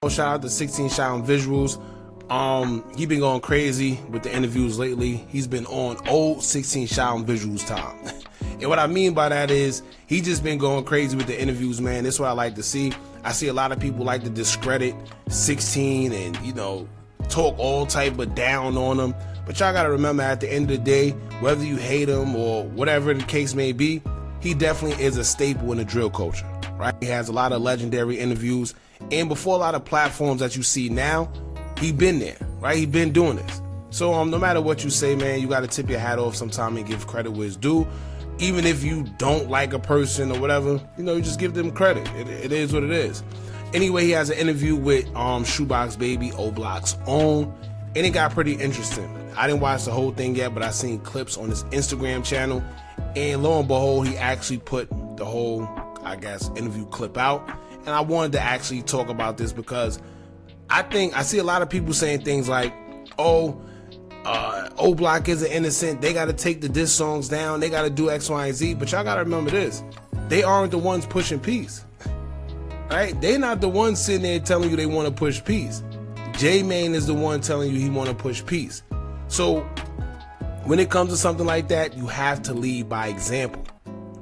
Shout out to 16shotem Visualz. He been going crazy with the interviews lately. He's been on old 16shotem Visualz time. And what I mean by that is he just been going crazy with the interviews, man. That's what I like to see. I see a lot of people like to discredit 16 and, you know, talk all type of down on him. But y'all gotta remember, at the end of the day, whether you hate him or whatever the case may be, he definitely is a staple in the drill culture, right? He has a lot of legendary interviews, and before a lot of platforms that you see now, he been there, right? He been doing this. So no matter what you say, man, you gotta tip your hat off sometime and give credit where it's due. Even if you don't like a person or whatever, you know, you just give them credit. It is what it is. Anyway, he has an interview with ShoeBox baby, OBlock's own, and it got pretty interesting. I didn't watch the whole thing yet, but I seen clips on his Instagram channel, and lo and behold, he actually put the whole, I guess, interview clip out. And I wanted to actually talk about this because I see a lot of people saying things like, oh, OBlock isn't innocent, they gotta take the diss songs down, they gotta do X, Y, and Z. But y'all gotta remember this, they aren't the ones pushing peace, right? They're not the ones sitting there telling you they want to push peace. J-Mane is the one telling you he want to push peace. So when it comes to something like that, you have to lead by example,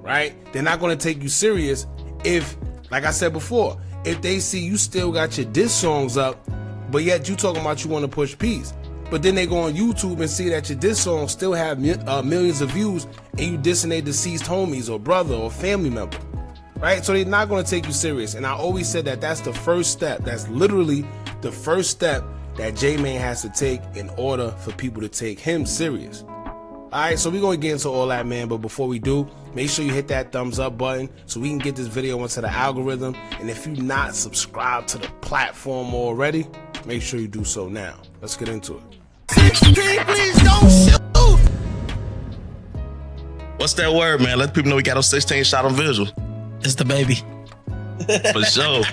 right? They're not going to take you serious if, like I said before, if they see you still got your diss songs up, but yet you talking about you want to push peace. But then they go on YouTube and see that your diss songs still have millions of views, and you dissing their deceased homies or brother or family member, right? So they're not going to take you serious. And I always said that that's the first step. That's literally the first step that J-Mane has to take in order for people to take him serious. Alright, so we're going to get into all that, man. But before we do, make sure you hit that thumbs up button so we can get this video into the algorithm. And if you're not subscribed to the platform already, make sure you do so now. Let's get into it. 16, please don't shoot. What's that word, man? Let people know we got on 16shotem Visualz. It's the baby. For sure.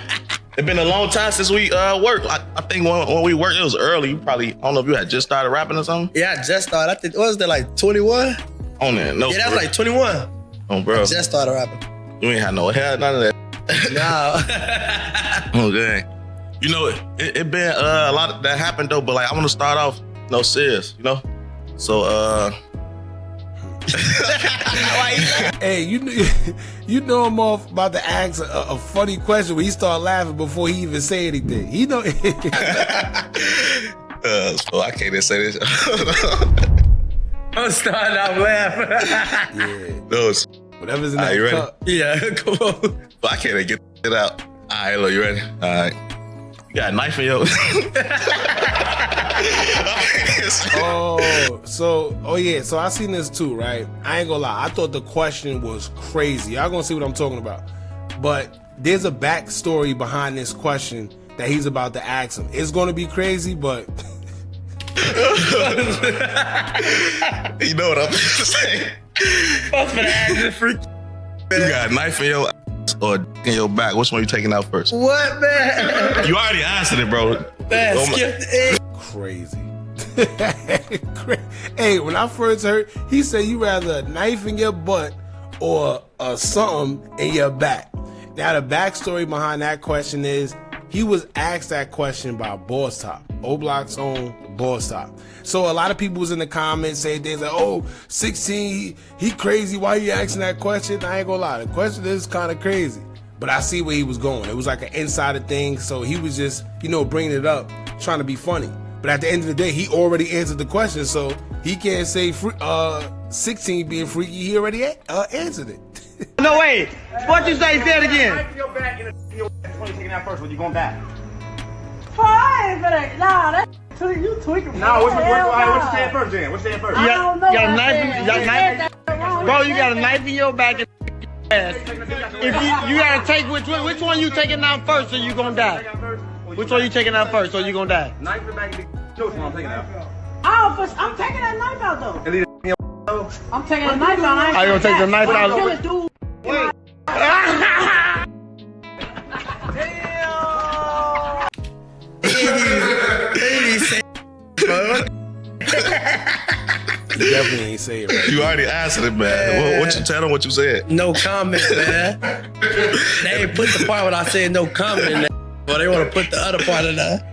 It's been a long time since we worked. I think when we worked, it was early. You probably, I don't know if you had just started rapping or something. Yeah, I just started. I think, what was that, like 21? On there, no. Yeah, that was like 21. Oh, bro. I just started rapping. You ain't had no hair, none of that. No. Okay. You know, it been a lot of that happened though, but like I want to start off, serious, you know? So, Hey, you know I'm off about to ask a funny question when he start laughing before he even say anything. He know. So I can't even say this. I'm starting off laughing. Yeah. No, Whatever's in that that ready? cup. Yeah, come on. But I can't even get it out. All right, look, you ready? All right. You got a knife in your... Oh yeah, so I seen this too, right? I ain't gonna lie, I thought the question was crazy. Y'all gonna see what I'm talking about. But there's a backstory behind this question that he's about to ask him. It's gonna be crazy, but... You know what I'm saying? I was gonna ask this freak. You got a knife in your ass or in your back. Which one you taking out first? What, man? You already answered it, bro. Man, Oh, skip the Crazy. Hey, when I first heard, he said you rather a knife in your butt or something in your back. Now the backstory behind that question is he was asked that question by Boss Top, OBlock's own Boss Top. So a lot of people was in the comments saying things like, oh, 16, he crazy, why you asking that question? I ain't gonna lie, the question is kind of crazy. But I see where he was going. It was like an insider thing, so he was just, bringing it up, trying to be funny. But at the end of the day, he already answered the question, so he can't say 16 being freaky. He already answered it. No, wait. What you say? Say it again. Knife in your back and your when you taking out first when you going back. Nah, that's you tweaking. No, what you saying first, then? What you saying first? You got a knife. Bro, you got a knife in your back and ass. If you gotta take which one you taking out first, or you gonna die? Which one you taking out first, or you gonna die? Knife in the back and the one I'm taking out. Oh, I'm taking that knife out though. I'm taking the knife out. Are you gonna take the knife out? Kill it, dude. Wait. He definitely ain't say it right. You already answered it, man. What you tell them what you said? No comment, man. They ain't put the part when I said no comment in there. Well, they want to put the other part of that.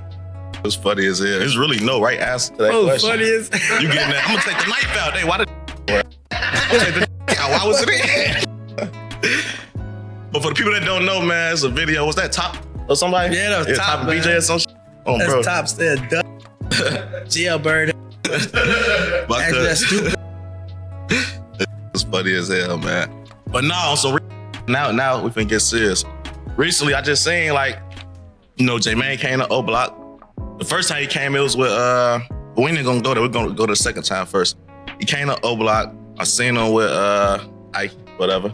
It's funny as hell. There's really no right answer to that question. Funny as You getting that? I'm gonna take the knife out. Hey, why the I'm gonna take the out. Why was it in? But for the people that don't know, man, it's a video. Was that Top or somebody? Yeah, that was Top, BJ or some shit. Oh, That's bro. Top still done. Jailbird. But, That's stupid. it's funny as hell, man. But no, so now we finna get serious. Recently, I just seen like, you know, J-Man came to OBlock. The first time he came, it was with we ain't gonna go there. We're gonna go the second time first. He came to OBlock. I seen him with Ike, whatever.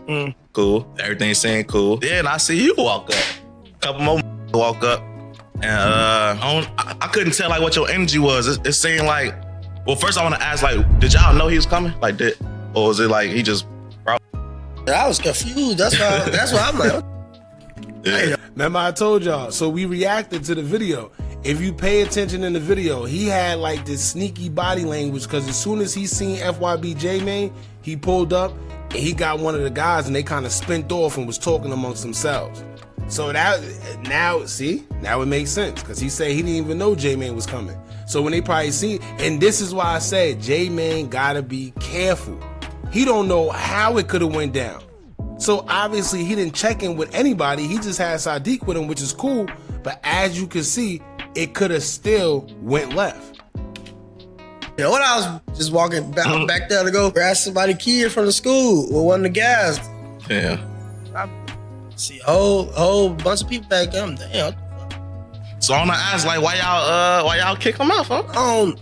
Cool. Everything saying cool. Then I see you walk up. A couple more walk up. And I couldn't tell like what your energy was. It seemed like, well, first I want to ask, like, did y'all know he was coming? Like, or was it like he just I was confused. That's why I'm like, yeah. Remember I told y'all, so we reacted to the video. If you pay attention in the video, he had like this sneaky body language because as soon as he seen FYB J-Man, he pulled up and he got one of the guys and they kind of spent off and was talking amongst themselves. So now it makes sense because he said he didn't even know J-Man was coming. So when they probably see, and this is why I said J-Man gotta be careful. He don't know how it could have went down. So obviously he didn't check in with anybody. He just had Sadiq with him, which is cool. But as you can see, it could have still went left. you know what? I was just walking back there to go grab somebody kid from the school with one of the guys. Yeah. I see a whole bunch of people back there. I'm damn. So I wanna ask, like, why y'all kick him off, huh? I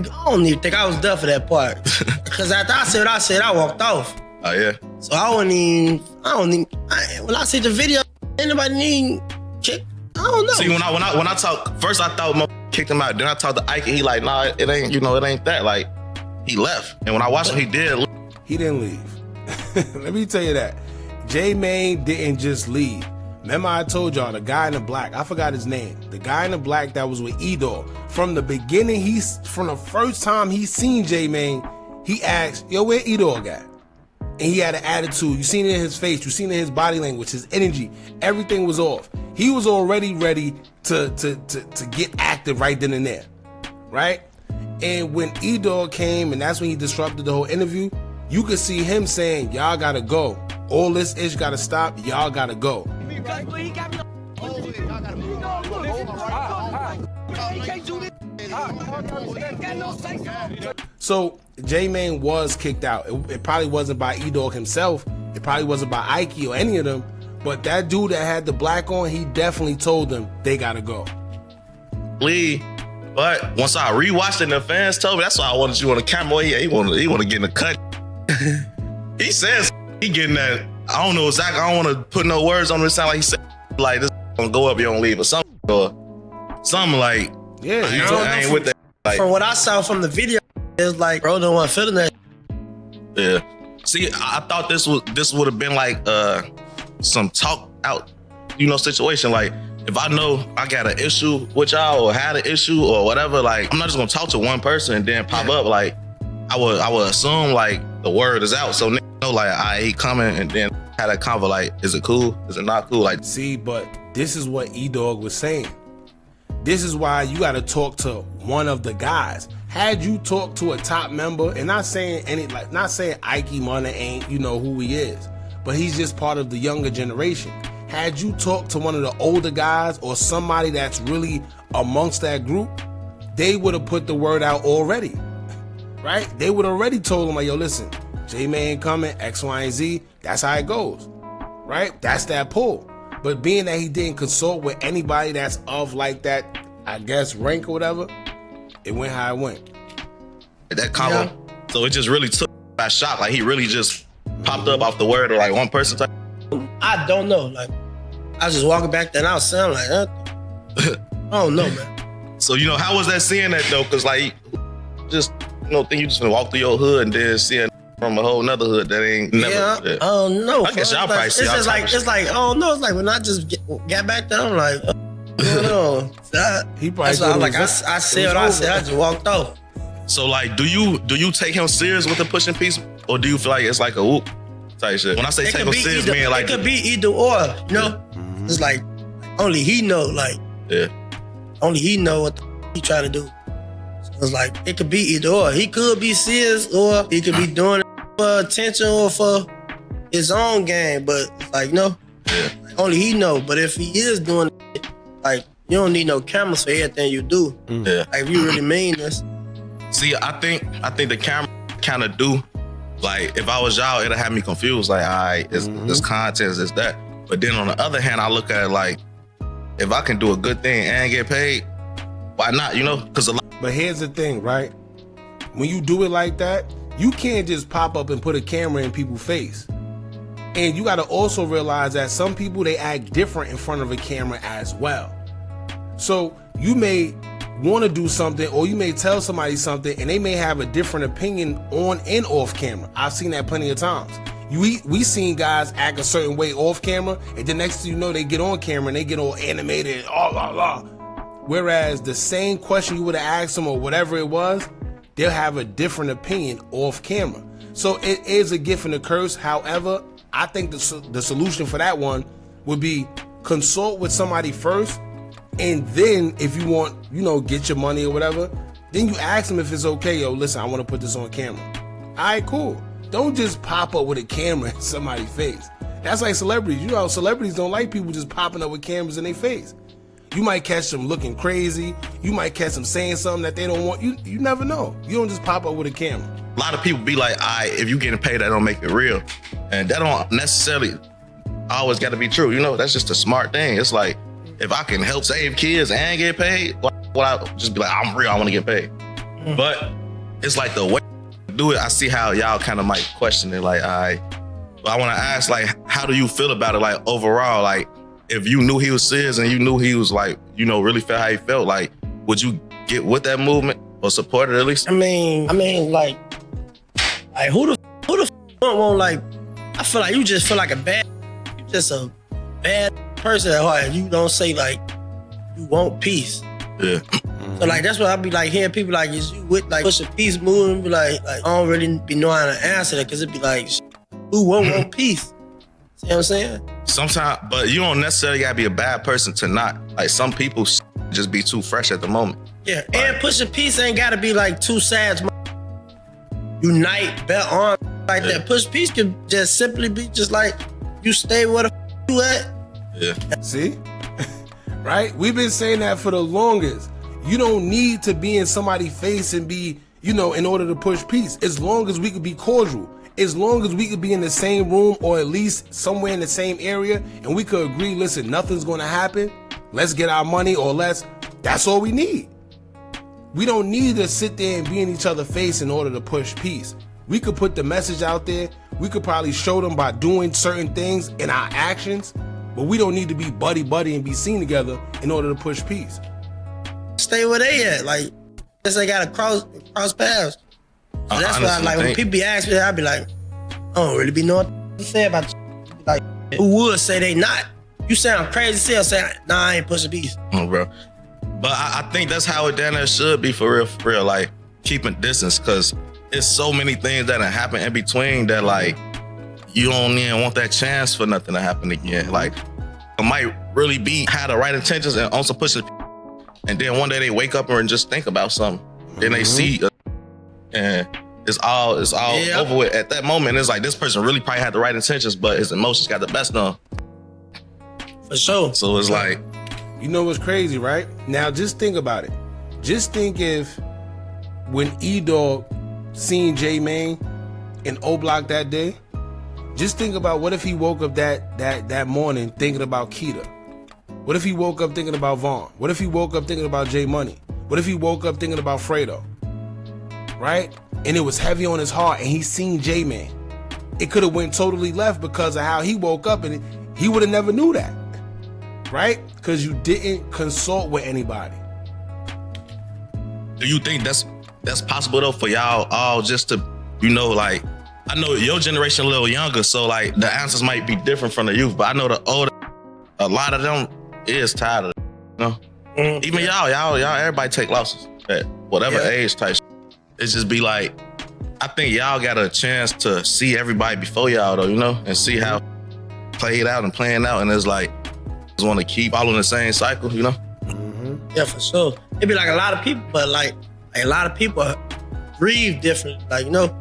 don't even think I was done for that part. Cause after I said what I said, I walked off. Oh yeah. So when I see the video, anybody need kick? I don't know. See, when I talk, first I thought kicked him out. Then I talked to Ike and he like, nah, it ain't, it ain't that. Like, he left. And when I watched him, he did. He didn't leave. Let me tell you that. J-Man didn't just leave. Remember I told y'all, the guy in the black, I forgot his name. The guy in the black that was with E-Dog. From the beginning, from the first time he seen J-Man, he asked, yo, where E-Dog at? And he had an attitude. You seen it in his face. You seen it in his body language, his energy. Everything was off. He was already ready to get active right then and there, right? And when E-Dog came, and that's when he disrupted the whole interview, you could see him saying, y'all gotta go. All this ish gotta stop. Y'all gotta go. So J-Man was kicked out. It probably wasn't by E-Dog himself. It probably wasn't by Ike or any of them. But that dude that had the black on, he definitely told them they gotta go. But once I rewatched it and the fans told me, that's why I wanted you on the camera. He want to get in the cut. He says he getting that. I don't know exactly. I don't want to put no words on it. It sound like he said like this gonna go up, you don't leave, or something, like. Yeah, I ain't with that. Like, from what I saw from the video, it's like bro don't want to feeling that. Yeah. See, I thought this would have been like some talk out, situation. Like, if I know I got an issue with y'all or had an issue or whatever, like, I'm not just gonna talk to one person and then pop up. Like, I would assume like the word is out, so niggas know like I ain't coming, and then had a convo like, is it cool? Is it not cool? Like, see, but this is what E-Dog was saying. This is why you got to talk to one of the guys. Had you talked to a top member, and not saying Ike Money ain't who he is, but he's just part of the younger generation. Had you talked to one of the older guys or somebody that's really amongst that group, they would have put the word out already, right? They would already told him like, yo, listen, J-Man coming, X, Y, and Z. That's how it goes, right? That's that pull. But being that he didn't consult with anybody that's of like that, I guess, rank or whatever, it went how it went. That convo. Yeah. So it just really took that shock. Like, he really just popped up off the word or like one person type. I don't know. Like, I was just walking back there and I was saying like, I don't know, man. So, how was that seeing that though? Cause like, just, think you just gonna walk through your hood and then seeing from a whole nother hood that ain't never. Yeah, I don't know. I guess y'all probably see. It's like, I don't know. It's like when I just got back there, I'm like, he probably. That's why I'm like, I said what I said. I just walked off. So like, do you take him serious with the pushing piece, or do you feel like it's like a whoop type shit? When I say take him serious, man, like it could be either or. It's like only he know, like, Yeah. only he know what he trying to do. So it's like, it could be either or. He could be serious or he could be doing it for attention or for his own game, but it's like, no. Yeah. Like, only he know. But if he is doing it, like, you don't need no cameras for everything you do. Yeah. Like, if you really mean this. See, I think the camera kind of do. Like, if I was y'all, it'd have me confused. Like, all right, this content, is that. But then on the other hand, I look at it like, if I can do a good thing and get paid, why not? You know, because But here's the thing, right? When you do it like that, you can't just pop up and put a camera in people's face. And you got to also realize that some people, they act different in front of a camera as well. So you may want to do something, or you may tell somebody something and they may have a different opinion on and off camera. I've seen that plenty of times. We seen guys act a certain way off camera, and the next thing you know, they get on camera and they get all animated and blah, blah. Whereas the same question you would have asked them or whatever it was, they'll have a different opinion off camera. So it is a gift and a curse. However, I think the solution for that one would be consult with somebody first, and then if you want, get your money or whatever, then you ask them if it's okay. Yo, listen, I want to put this on camera. All right, cool. Don't just pop up with a camera in somebody's face. That's like celebrities. You know, celebrities don't like people just popping up with cameras in their face. You might catch them looking crazy. You might catch them saying something that they don't want. You never know. You don't just pop up with a camera. a lot of people be like, all right, if you getting paid, that don't make it real. And that don't necessarily always got to be true. You know, that's just a smart thing. It's like, if I can help save kids and get paid, well, I just be like, I'm real, I want to get paid. But it's like the way to do it, I see how y'all kind of might question it. Like, all right, but I want to ask, like, how do you feel about it? Like, overall, like, if you knew he was serious and you knew he was like, really felt how he felt, like, would you get with that movement or support it at least? I mean, like who the won't, like, I feel like you just feel like you just a bad person at heart. You don't say, like, you want peace. Yeah. So, like, that's what I be like hearing people like, is you with, like, push a peace movement? Be like, I don't really be knowing how to answer that, because it be like, who won't want peace? See what I'm saying? Sometimes, but you don't necessarily gotta be a bad person to not. Like, some people just be too fresh at the moment. Yeah, and pushing peace ain't gotta be like two sides unite, bet on like that. Push peace could just simply be just like, you stay where the you at. Yeah. See? Right? We've been saying that for the longest. You don't need to be in somebody's face and be, in order to push peace. As long as we could be cordial. As long as we could be in the same room or at least somewhere in the same area and we could agree, listen, nothing's gonna happen. Let's get our money, or that's all we need. We don't need to sit there and be in each other's face in order to push peace. We could put the message out there. We could probably show them by doing certain things in our actions, but we don't need to be buddy and be seen together in order to push peace. Stay where they at. Like, unless they gotta cross paths. So that's why, like, when people be asking me, I be like, I don't really be knowing what to say about you. Like, who would say they not? You sound crazy still saying, nah, I ain't pushing peace. Oh, bro. But I think that's how it down there should be for real. Like, keeping distance, because it's so many things that happen in between that, like, you don't even want that chance for nothing to happen again. Like, it might really be had the right intentions and on some pushing, and then one day they wake up and just think about something. Then they see, and it's all over with at that moment. It's like, this person really probably had the right intentions, but his emotions got the best of him. For sure. So it's like, you know what's crazy, right? Now just think about it. Just think if when E-Dog seen J-Mane in OBlock that day, just think about what if he woke up that morning thinking about Keita? What if he woke up thinking about Vaughn? What if he woke up thinking about J Money? What if he woke up thinking about Fredo? Right? And it was heavy on his heart and he seen J-Mane. It could have went totally left because of how he woke up, and he would have never knew that. Right? Because you didn't consult with anybody. do you think that's possible though for y'all all just to, like, I know your generation a little younger, so like the answers might be different from the youth, but I know the older, a lot of them is tired of it, Even y'all, everybody take losses at whatever age type. It just be like, I think y'all got a chance to see everybody before y'all though, and see how played out and playing out, and it's like, just want to keep following the same cycle, you know? Yeah, for sure. It be like a lot of people, but like a lot of people grieve different. Like, you know,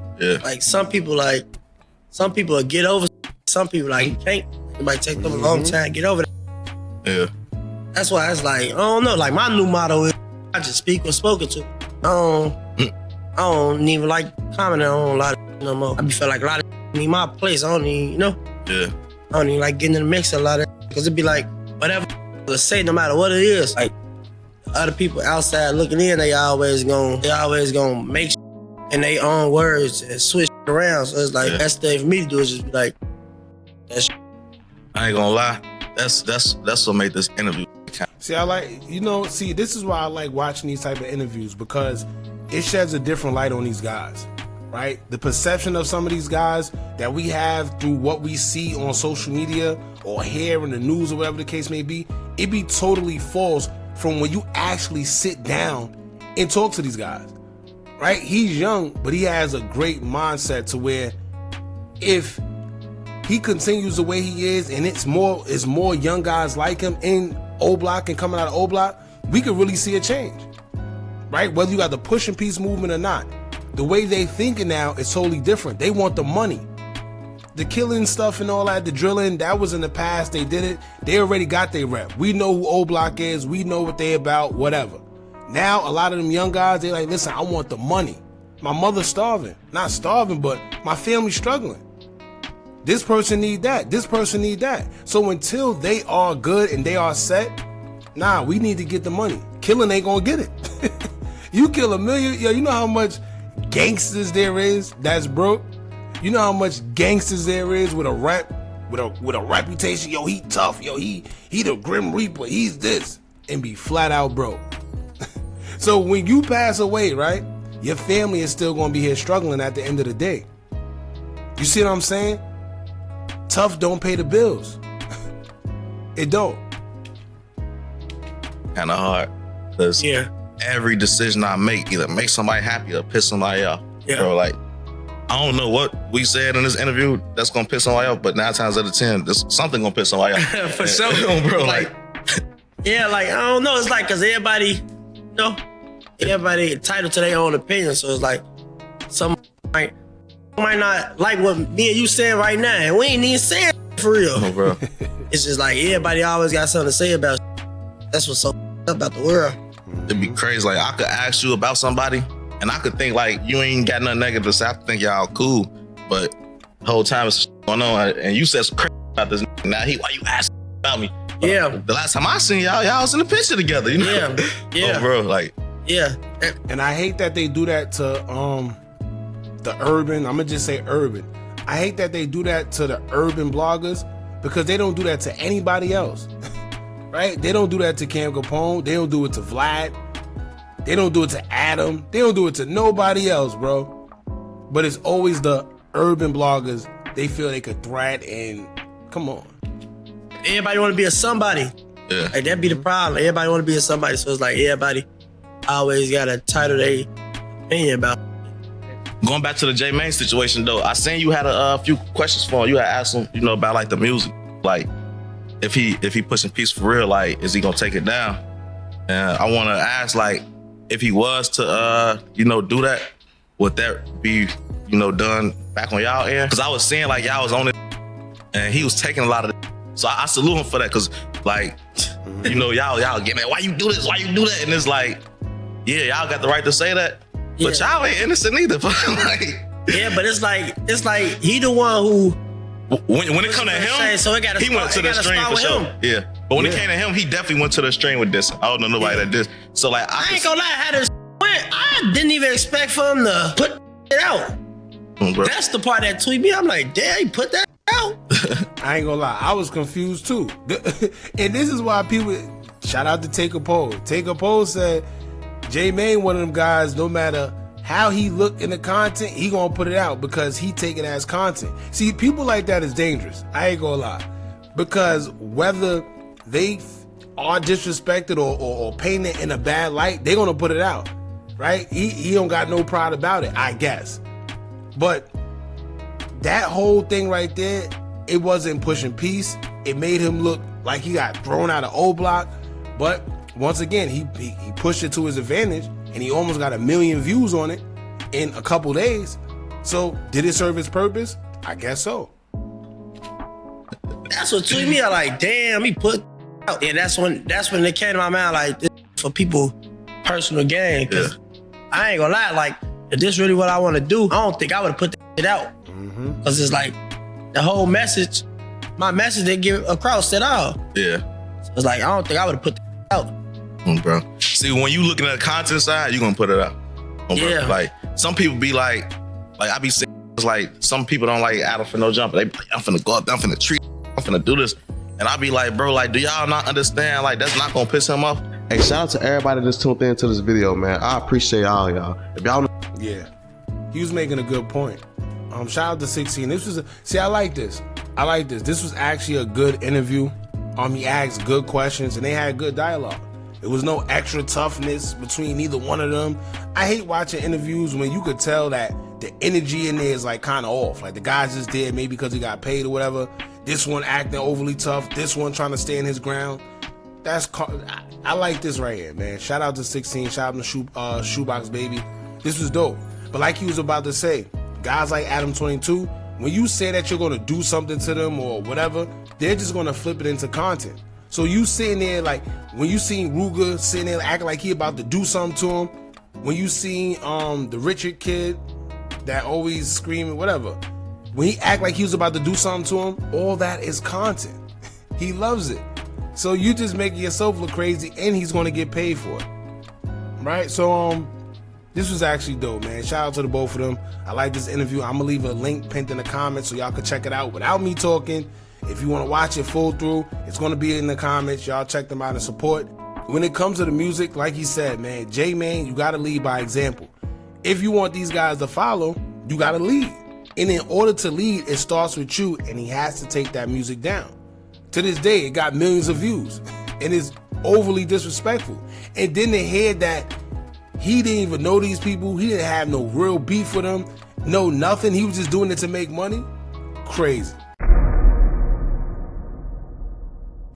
like some people will get over. Some people like can't. It might take them a long time to get over that. Yeah. That's why it's like, I don't know. Like my new motto is I just speak when spoken to. I don't even like commenting on a lot of no more. I be feel like a lot of need my place. I don't need, you know. Yeah. I don't even like getting in the mix a lot of because it be like whatever to say, no matter what it is. Like other people outside looking in, they always gonna make in their own words and switch around. So it's like that's the thing for me to do is just be like, that's. I ain't gonna lie. That's what made this interview. See, I like, this is why I like watching these type of interviews, because it sheds a different light on these guys, right? The perception of some of these guys that we have through what we see on social media or hear in the news or whatever the case may be, it be totally false from when you actually sit down and talk to these guys, right? He's young, but he has a great mindset to where if he continues the way he is and it's more young guys like him in OBlock and coming out of OBlock, we could really see a change, right? Whether you got the push and peace movement or not, the way they thinking now is totally different. They want the money. The killing stuff and all that, the drilling, that was in the past. They did it. They already got their rep. We know who OBlock is. We know what they about, whatever. Now, a lot of them young guys, they like, listen, I want the money. My mother's starving. Not starving, but my family's struggling. This person need that. This person need that. So until they are good and they are set, nah, we need to get the money. Killing ain't gonna get it. You kill a million, yo, you know how much gangsters there is that's broke? You know how much gangsters there is with a rep, with a reputation? Yo, he tough. Yo, he the Grim Reaper. He's this, and be flat out broke. So when you pass away, right, your family is still gonna be here struggling at the end of the day. You see what I'm saying? Tough don't pay the bills. It don't. Kind of hard, because every decision I make either make somebody happy or piss somebody off. Yeah. Bro, like, I don't know what we said in this interview that's gonna piss somebody off, but 9 times out of 10, there's something gonna piss somebody off. For sure, bro. Like, like I don't know. It's like because everybody entitled to their own opinion. So it's like some might not like what me and you saying right now, and we ain't even saying for real. No, bro. It's just like everybody always got something to say about. That's what's so about the world. It'd be crazy. Like, I could ask you about somebody, and I could think like you ain't got nothing negative to say. I could think y'all cool, but the whole time it's going on, and you said some crazy about this. Now why you asking about me? Yeah. The last time I seen y'all was in the picture together. You know? Yeah. Oh, bro, like. Yeah. And I hate that they do that to the urban. I'm gonna just say urban. I hate that they do that to the urban bloggers because they don't do that to anybody else. Right? They don't do that to Cam Capone. They don't do it to Vlad. They don't do it to Adam. They don't do it to nobody else, bro. But it's always the urban bloggers. They feel they could threat and come on. Everybody want to be a somebody. Yeah. Like that be the problem. Everybody want to be a somebody. So it's like everybody always got a title they opinion about. Going back to the J Main situation though, I seen you had a few questions for him. You had asked him, about like the music, like if he pushing peace for real, like is he gonna take it down? And I want to ask, like, if he was to do that, would that be done back on y'all end? Because I was seeing like y'all was on it, and he was taking a lot of it. So I salute him for that, because like y'all get mad. Why you do this? Why you do that? And it's like, yeah, y'all got the right to say that. But y'all ain't innocent either. Like, yeah, but it's like he the one who when it come to him, so it he went to the stream for sure. Him. Yeah, but when it came to him, he definitely went to the stream with this. I don't know nobody that did. So like, I ain't gonna lie, how this went, I didn't even expect for him to put it out. That's the part that tweet me. I'm like, damn, he put that out. I ain't gonna lie, I was confused too. And this is why people shout out to Take a Poll. Take a Poll said J Main one of them guys, no matter how he look in the content, he gonna put it out because he take it as content. See, people like that is dangerous. I ain't gonna lie. Because whether they are disrespected or painted in a bad light, they gonna put it out, right? He don't got no pride about it, I guess. But that whole thing right there, it wasn't pushing peace. It made him look like he got thrown out of OBlock. But once again, he pushed it to his advantage, and he almost got 1 million views on it in a couple days. So did it serve its purpose? I guess so. That's what tweet me. I like, damn, he put out. Yeah, that's when it came to my mind, like, this for people personal gain. Cause I ain't gonna lie, like, if this really what I want to do, I don't think I would have put that shit out. Cause it's like the whole message, my message didn't get across at all. Yeah. So it's like I don't think I would have put that out. Bro. See, when you looking at the content side, you gonna put it out. Yeah. Like some people be like I be saying, it's like some people don't like Adam for no jumper. They be like, I'm finna go up there, I'm finna treat, I'm finna do this. And I be like, bro, like, do y'all not understand? Like, that's not gonna piss him off. Hey, shout out to everybody that's tuned into this video, man. I appreciate all y'all. If y'all know, yeah, he was making a good point. Shout out to 16. This was I like this. I like this. This was actually a good interview. He asked good questions and they had good dialogue. There was no extra toughness between either one of them. I hate watching interviews when you could tell that the energy in there is like kind of off. Like the guy's just there maybe because he got paid or whatever. This one acting overly tough. This one trying to stand his ground. I like this right here, man. Shout out to 16. Shout out to ShoeBox, baby. This was dope. But like he was about to say, guys like Adam 22, when you say that you're going to do something to them or whatever, they're just going to flip it into content. So you sitting there like, when you seen Ruger sitting there acting like he about to do something to him, when you seen the Richard kid that always screaming, whatever, when he act like he was about to do something to him, all that is content. He loves it. So you just making yourself look crazy and he's going to get paid for it. Right? So, this was actually dope, man. Shout out to the both of them. I like this interview. I'm gonna leave a link pinned in the comments so y'all can check it out without me talking. If you want to watch it full through, it's gonna be in the comments. Y'all check them out and support. When it comes to the music, like he said, man, J-Man, you gotta lead by example. If you want these guys to follow, you gotta lead. And in order to lead, it starts with you, and he has to take that music down. To this day, it got millions of views, and it's overly disrespectful. And then they hear that he didn't even know these people. He didn't have no real beef with them. No nothing. He was just doing it to make money. Crazy.